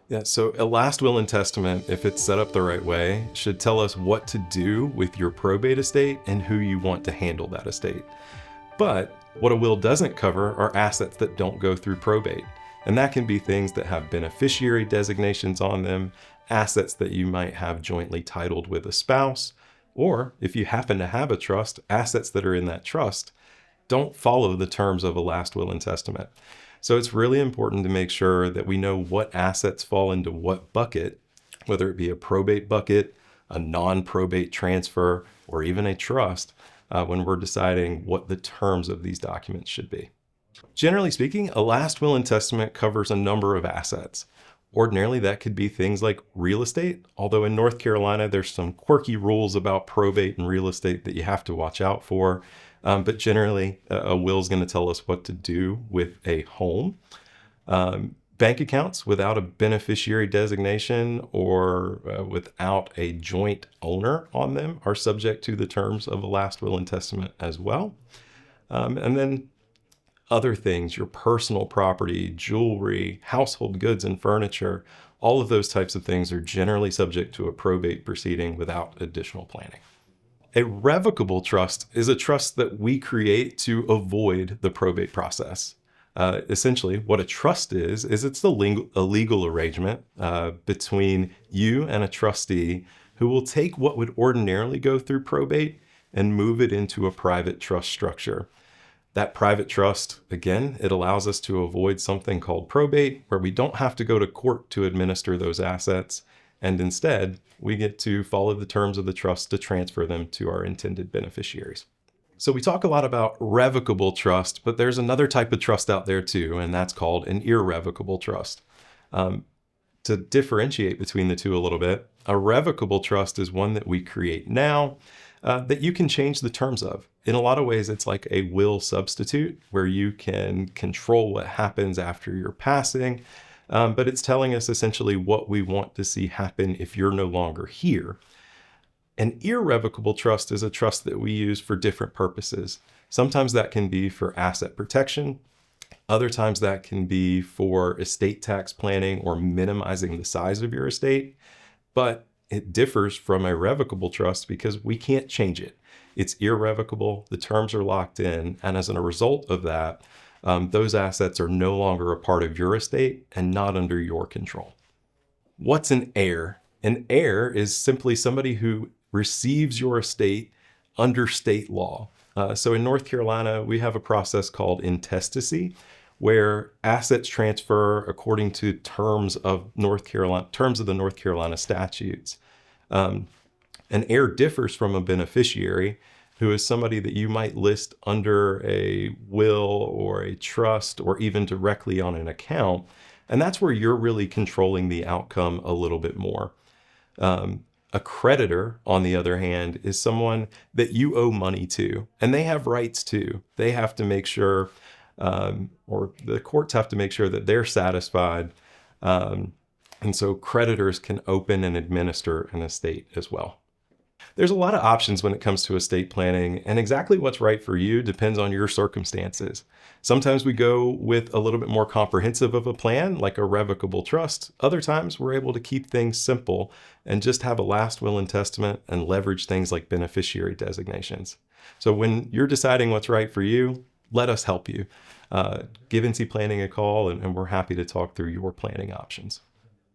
Yeah, so a last will and testament, if it's set up the right way, should tell us what to do with your probate estate and who you want to handle that estate. But what a will doesn't cover are assets that don't go through probate. And that can be things that have beneficiary designations on them, assets that you might have jointly titled with a spouse, or if you happen to have a trust, assets that are in that trust don't follow the terms of a last will and testament. So it's really important to make sure that we know what assets fall into what bucket, whether it be a probate bucket, a non-probate transfer, or even a trust, when we're deciding what the terms of these documents should be. Generally speaking, a last will and testament covers a number of assets. Ordinarily, that could be things like real estate, although in North Carolina, there's some quirky rules about probate and real estate that you have to watch out for. But generally, a will is going to tell us what to do with a home. Bank accounts without a beneficiary designation or without a joint owner on them are subject to the terms of a last will and testament as well. And then other things, your personal property, jewelry, household goods and furniture, all of those types of things are generally subject to a probate proceeding without additional planning. A revocable trust is a trust that we create to avoid the probate process. Essentially, what a trust is it's a legal arrangement between you and a trustee who will take what would ordinarily go through probate and move it into a private trust structure. That private trust, again, it allows us to avoid something called probate, where we don't have to go to court to administer those assets. And instead, we get to follow the terms of the trust to transfer them to our intended beneficiaries. So we talk a lot about revocable trust, but there's another type of trust out there too, and that's called an irrevocable trust. To differentiate between the two a little bit, a revocable trust is one that we create now that you can change the terms of. In a lot of ways, it's like a will substitute where you can control what happens after your passing. But it's telling us essentially what we want to see happen if you're no longer here. An irrevocable trust is a trust that we use for different purposes. Sometimes that can be for asset protection. Other times that can be for estate tax planning or minimizing the size of your estate. But it differs from a revocable trust because we can't change it. It's irrevocable, the terms are locked in, and as a result of that, those assets are no longer a part of your estate and not under your control. What's an heir? An heir is simply somebody who receives your estate under state law. So in North Carolina, we have a process called intestacy, where assets transfer according to terms of the North Carolina statutes. An heir differs from a beneficiary, who is somebody that you might list under a will or a trust or even directly on an account. And that's where you're really controlling the outcome a little bit more. A creditor, on the other hand, is someone that you owe money to, and they have rights too. They have to make sure, or the courts have to make sure that they're satisfied. And so creditors can open and administer an estate as well. There's a lot of options when it comes to estate planning, and exactly what's right for you depends on your circumstances. Sometimes we go with a little bit more comprehensive of a plan, like a revocable trust. Other times we're able to keep things simple and just have a last will and testament and leverage things like beneficiary designations. So when you're deciding what's right for you, let us help you. Give NC Planning a call, and we're happy to talk through your planning options.